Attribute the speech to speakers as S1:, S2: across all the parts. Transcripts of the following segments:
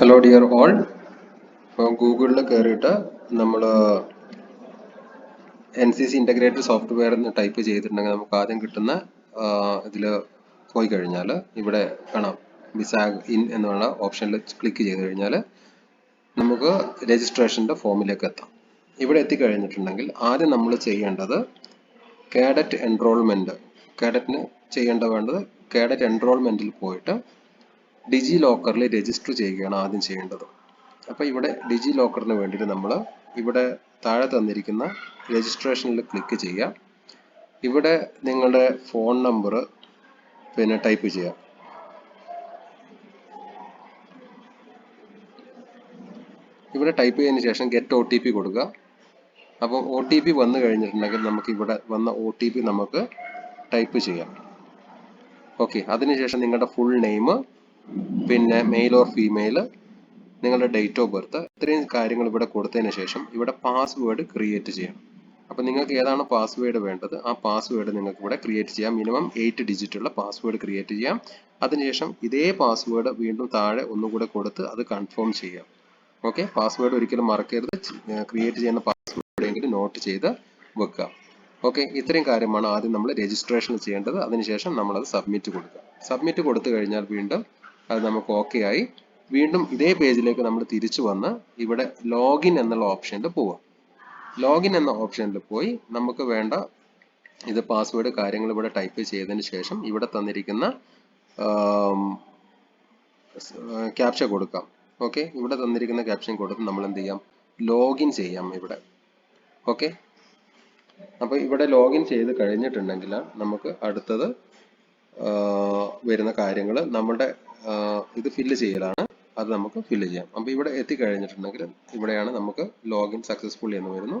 S1: Hello dear all. ഗൂഗിളിൽ കയറിയിട്ട് നമ്മൾ NCC ഇൻ്റഗ്രേറ്റഡ് സോഫ്റ്റ്വെയർ എന്ന് ടൈപ്പ് ചെയ്തിട്ടുണ്ടെങ്കിൽ നമുക്ക് ആദ്യം കിട്ടുന്ന ഇതിൽ പോയി കഴിഞ്ഞാൽ ഇവിടെ കാണാം ബിസാഗ് ഇൻ എന്നുള്ള ഓപ്ഷനിൽ ക്ലിക്ക് ചെയ്ത് കഴിഞ്ഞാൽ നമുക്ക് രജിസ്ട്രേഷൻ്റെ ഫോമിലേക്ക് എത്താം. ഇവിടെ എത്തിക്കഴിഞ്ഞിട്ടുണ്ടെങ്കിൽ ആദ്യം നമ്മൾ ചെയ്യേണ്ടത് കേഡറ്റ് എൻറോൾമെൻറ്റ്, കേഡറ്റിന് വേണ്ടത് കേഡറ്റ് എൻറോൾമെൻറ്റിൽ പോയിട്ട് ഡിജി ലോക്കറിൽ രജിസ്റ്റർ ചെയ്യുകയാണ് ആദ്യം ചെയ്യേണ്ടത്. അപ്പോൾ ഇവിടെ ഡിജി ലോക്കറിന് വേണ്ടിയിട്ട് നമ്മൾ ഇവിടെ താഴെ തന്നിരിക്കുന്ന രജിസ്ട്രേഷനിൽ ക്ലിക്ക് ചെയ്യുക. ഇവിടെ നിങ്ങളുടെ ഫോൺ നമ്പർ പിന്നെ ടൈപ്പ് ചെയ്യുക. ഇവിടെ ടൈപ്പ് ചെയ്തതിന് ശേഷം ഗെറ്റ് OTP കൊടുക്കുക. അപ്പോൾ OTP വന്നു കഴിഞ്ഞിട്ടുണ്ടെങ്കിൽ നമുക്ക് ഇവിടെ വന്ന OTP നമുക്ക് ടൈപ്പ് ചെയ്യാം. ഓക്കെ, അതിനുശേഷം നിങ്ങളുടെ ഫുൾ നെയിം, പിന്നെ മെയിൽ ഓർ ഫീമെയിൽ, നിങ്ങളുടെ ഡേറ്റ് ഓഫ് ബർത്ത്, ഇത്രയും കാര്യങ്ങൾ ഇവിടെ കൊടുത്തതിന് ശേഷം ഇവിടെ പാസ്വേഡ് ക്രിയേറ്റ് ചെയ്യണം. അപ്പോൾ നിങ്ങൾക്ക് ഏതാണ് പാസ്വേഡ് വേണ്ടത് ആ പാസ്വേഡ് നിങ്ങൾക്ക് ഇവിടെ ക്രിയേറ്റ് ചെയ്യാം. മിനിമം 8 ഡിജിറ്റ് ഉള്ള പാസ്വേഡ് ക്രിയേറ്റ് ചെയ്യാം. അതിനുശേഷം ഇതേ പാസ്വേഡ് വീണ്ടും താഴെ ഒന്നുകൂടെ കൊടുത്ത് അത് കൺഫേം ചെയ്യാം. ഓക്കെ, പാസ്വേഡ് ഒരിക്കലും മറക്കരുത്. ക്രിയേറ്റ് ചെയ്യുന്ന പാസ്വേഡ് എങ്കിലും നോട്ട് ചെയ്ത് വെക്കുക. ഓക്കെ, ഇത്രയും കാര്യമാണ് ആദ്യം നമ്മൾ രജിസ്ട്രേഷൻ ചെയ്യേണ്ടത്. അതിനുശേഷം നമ്മളത് സബ്മിറ്റ് കൊടുക്കുക. സബ്മിറ്റ് കൊടുത്തു കഴിഞ്ഞാൽ വീണ്ടും അത് നമുക്ക് ഓക്കെ ആയി. വീണ്ടും ഇതേ പേജിലേക്ക് നമ്മൾ തിരിച്ചു വന്ന് ഇവിടെ ലോഗിൻ എന്നുള്ള ഓപ്ഷനിൽ പോവുക. ലോഗിൻ എന്ന ഓപ്ഷനിൽ പോയി നമുക്ക് വേണ്ട ഇത് പാസ്വേഡ് കാര്യങ്ങൾ ഇവിടെ ടൈപ്പ് ചെയ്തതിന് ശേഷം ഇവിടെ തന്നിരിക്കുന്ന ക്യാപ്ച കൊടുക്കാം. ഓക്കെ, ഇവിടെ തന്നിരിക്കുന്ന ക്യാപ്ഷൻ കൊടുത്ത് നമ്മൾ എന്ത് ചെയ്യാം, ലോഗിൻ ചെയ്യാം ഇവിടെ. ഓക്കെ, അപ്പോൾ ഇവിടെ ലോഗിൻ ചെയ്ത് കഴിഞ്ഞിട്ടുണ്ടെങ്കിൽ നമുക്ക് അടുത്തത് വരുന്ന കാര്യങ്ങൾ നമ്മുടെ ഇത് ഫില്ല് ചെയ്യലാണ്. അത് നമുക്ക് ഫില്ല് ചെയ്യാം. അപ്പോൾ ഇവിടെ എത്തിക്കഴിഞ്ഞിട്ടുണ്ടെങ്കിൽ ഇവിടെയാണ് നമുക്ക് ലോഗിൻ സക്സസ്ഫുള്ളി എന്ന് വരുന്നു.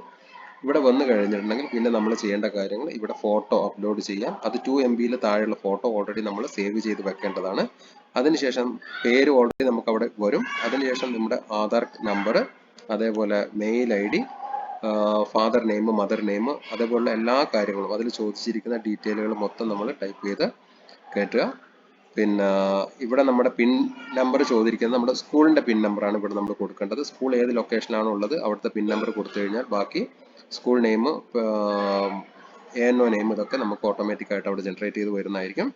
S1: ഇവിടെ വന്നു കഴിഞ്ഞിട്ടുണ്ടെങ്കിൽ പിന്നെ നമ്മൾ ചെയ്യേണ്ട കാര്യങ്ങൾ ഇവിടെ ഫോട്ടോ അപ്ലോഡ് ചെയ്യാം. അത് 2 MB താഴെയുള്ള ഫോട്ടോ ഓൾറെഡി നമ്മൾ സേവ് ചെയ്ത് വെക്കേണ്ടതാണ്. അതിനുശേഷം പേര് ഓൾറെഡി നമുക്ക് അവിടെ വരും. അതിനുശേഷം നമ്മുടെ ആധാർ നമ്പർ, അതേപോലെ mail ID, father name, mother name, അതേപോലുള്ള എല്ലാ കാര്യങ്ങളും അതിൽ ചോദിച്ചിരിക്കുന്ന ഡീറ്റെയിലുകൾ മൊത്തം നമ്മൾ ടൈപ്പ് ചെയ്ത് കയറ്റുക. പിന്നെ ഇവിടെ നമ്മുടെ പിൻ നമ്പർ ചോദിച്ചിരിക്കുന്നത് നമ്മുടെ സ്കൂളിൻ്റെ പിൻ നമ്പറാണ് ഇവിടെ നമ്മൾ കൊടുക്കേണ്ടത്. സ്കൂൾ ഏത് ലൊക്കേഷനാണോ ഉള്ളത് അവിടുത്തെ പിൻ നമ്പർ കൊടുത്തു കഴിഞ്ഞാൽ ബാക്കി സ്കൂൾ നെയിം, ANO നെയിം ഇതൊക്കെ നമുക്ക് ഓട്ടോമാറ്റിക്കായിട്ട് അവിടെ ജനറേറ്റ് ചെയ്ത് വരുന്നതായിരിക്കും.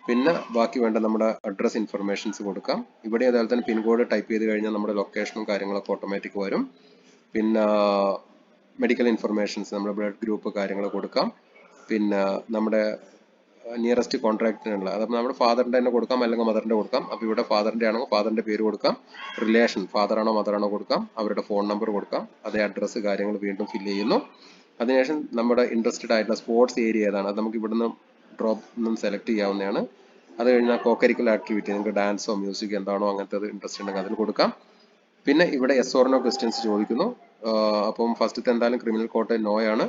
S1: പിന്നെ ബാക്കി വേണ്ട നമ്മുടെ അഡ്രസ് ഇൻഫർമേഷൻസ് കൊടുക്കാം. ഇവിടെ അതുപോലെ തന്നെ പിൻകോഡ് ടൈപ്പ് ചെയ്ത് കഴിഞ്ഞാൽ നമ്മുടെ ലൊക്കേഷനും കാര്യങ്ങളൊക്കെ ഓട്ടോമാറ്റിക് വരും. പിന്നെ മെഡിക്കൽ ഇൻഫർമേഷൻസ്, നമ്മുടെ ബ്ലഡ് ഗ്രൂപ്പ് കാര്യങ്ങൾ കൊടുക്കാം. പിന്നെ നമ്മുടെ നിയറസ്റ്റ് കോൺട്രാക്റ്റിനുള്ള അത് നമ്മുടെ ഫാദറിൻ്റെ തന്നെ കൊടുക്കാം, അല്ലെങ്കിൽ മദറിൻ്റെ കൊടുക്കാം. അപ്പോൾ ഇവിടെ ഫാദറിൻ്റെ ആണെങ്കിൽ ഫാദറിൻ്റെ പേര് കൊടുക്കാം, റിലേഷൻ ഫാദറാണോ മദറാണോ കൊടുക്കാം, അവരുടെ ഫോൺ നമ്പർ കൊടുക്കാം, അതേ അഡ്രസ്സ് കാര്യങ്ങൾ വീണ്ടും ഫില്ല് ചെയ്യുന്നു. അതിനുശേഷം നമ്മുടെ ഇൻട്രസ്റ്റഡ് ആയിട്ടുള്ള സ്പോർട്സ് ഏരിയ ഏതാണ് അത് നമുക്ക് ഇവിടുന്ന് ഡ്രോപ്പ് നിന്നും സെലക്ട് ചെയ്യാവുന്നതാണ്. അത് കഴിഞ്ഞാൽ കോകരിക്കുലർ ആക്ടിവിറ്റി, നിങ്ങൾക്ക് ഡാൻസോ മ്യൂസിക് എന്താണോ അങ്ങനത്തെ ഇൻട്രസ്റ്റ് ഉണ്ടെങ്കിൽ അതിൽ കൊടുക്കാം. പിന്നെ ഇവിടെ yes or no ക്വസ്റ്റ്യൻസ് ചോദിക്കുന്നു. അപ്പം ഫസ്റ്റത്തെ എന്തായാലും ക്രിമിനൽ കോഡ് നോ ആണ്.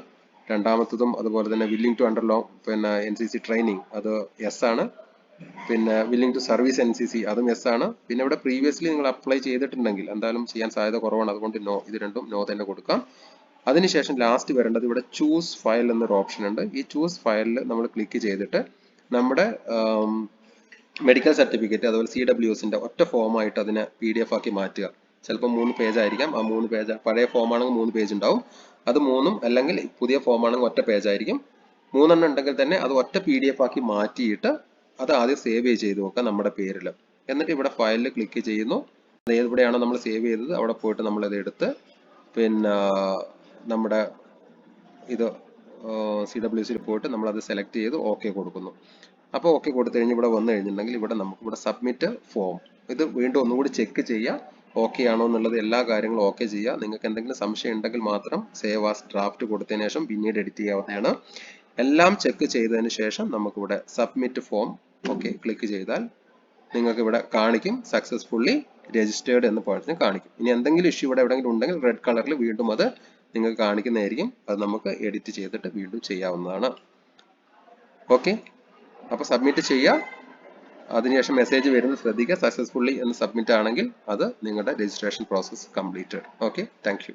S1: രണ്ടാമത്തതും അതുപോലെ തന്നെ വില്ലിംഗ് ടു അണ്ടർലോ പിന്നെ NCC ട്രെയിനിങ് അത് യെസ് ആണ്. പിന്നെ വില്ലിംഗ് ടു സർവീസ് NCC അതും യെസ് ആണ്. പിന്നെ ഇവിടെ പ്രീവിയസ്ലി നിങ്ങൾ അപ്ലൈ ചെയ്തിട്ടുണ്ടെങ്കിൽ എന്തായാലും ചെയ്യാൻ സാധ്യത കുറവാണ്, അതുകൊണ്ട് നോ, ഇത് രണ്ടും നോ തന്നെ കൊടുക്കാം. അതിനുശേഷം ലാസ്റ്റ് വരേണ്ടത് ഇവിടെ ചൂസ് ഫയൽ എന്നൊരു ഓപ്ഷൻ ഉണ്ട്. ഈ ചൂസ് ഫയലിൽ നമ്മൾ ക്ലിക്ക് ചെയ്തിട്ട് നമ്മുടെ മെഡിക്കൽ സർട്ടിഫിക്കറ്റ് അതുപോലെ CWSന്റെ ഒറ്റ ഫോമായിട്ട് അതിനെ PDF ആക്കി മാറ്റുക. ചിലപ്പോൾ 3 പേജ് ആയിരിക്കാം. ആ 3 പേജ് പഴയ ഫോമാണെങ്കിൽ 3 പേജ് ഉണ്ടാവും. അത് 3ഉം അല്ലെങ്കിൽ പുതിയ ഫോമാണെങ്കിൽ ഒറ്റ പേജ് ആയിരിക്കും. 3 എണ്ണം ഉണ്ടെങ്കിൽ തന്നെ അത് ഒറ്റ PDF ആക്കി മാറ്റിയിട്ട് അത് ആദ്യം സേവ് ചെയ്ത് വെക്കാം നമ്മുടെ പേരിൽ. എന്നിട്ട് ഇവിടെ ഫയലിൽ ക്ലിക്ക് ചെയ്യുന്നു. അത് എവിടെയാണോ നമ്മൾ സേവ് ചെയ്തത് അവിടെ പോയിട്ട് നമ്മളത് എടുത്ത് പിന്നെ നമ്മുടെ ഇത് CWSയിൽ പോയിട്ട് നമ്മളത് സെലക്ട് ചെയ്ത് ഓക്കെ കൊടുക്കുന്നു. അപ്പോൾ ഓക്കെ കൊടുത്തു കഴിഞ്ഞ് ഇവിടെ വന്നു കഴിഞ്ഞിട്ടുണ്ടെങ്കിൽ ഇവിടെ നമുക്ക് ഇവിടെ സബ്മിറ്റ് ഫോം ഇത് വീണ്ടും ഒന്നുകൂടി ചെക്ക് ചെയ്യുക, ഓക്കെ ആണോ എന്നുള്ളത്. എല്ലാ കാര്യങ്ങളും ഓക്കെ ചെയ്യുക. നിങ്ങൾക്ക് എന്തെങ്കിലും സംശയം ഉണ്ടെങ്കിൽ മാത്രം സേവ് ആസ് ഡ്രാഫ്റ്റ് കൊടുത്തതിന് ശേഷം പിന്നീട് എഡിറ്റ് ചെയ്യാവുന്നതാണ്. എല്ലാം ചെക്ക് ചെയ്തതിന് ശേഷം നമുക്കിവിടെ സബ്മിറ്റ് ഫോം ഓക്കെ ക്ലിക്ക് ചെയ്താൽ നിങ്ങൾക്ക് ഇവിടെ കാണിക്കും സക്സസ്ഫുള്ളി രജിസ്റ്റേർഡ് എന്ന് പറഞ്ഞ് കാണിക്കും. ഇനി എന്തെങ്കിലും ഇഷ്യൂ ഇവിടെ എവിടെയെങ്കിലും ഉണ്ടെങ്കിൽ റെഡ് കളറിൽ വീണ്ടും അത് നിങ്ങൾക്ക് കാണിക്കുന്നതായിരിക്കും. അത് നമുക്ക് എഡിറ്റ് ചെയ്തിട്ട് വീണ്ടും ചെയ്യാവുന്നതാണ്. ഓക്കെ, അപ്പോൾ സബ്മിറ്റ് ചെയ്യുക. അതിനുശേഷം മെസ്സേജ് വരുന്നത് ശ്രദ്ധിക്കുക, സക്സസ്ഫുള്ളി എന്ന് സബ്മിറ്റ് ആണെങ്കിൽ അത് നിങ്ങളുടെ registration process completed. Okay, thank you.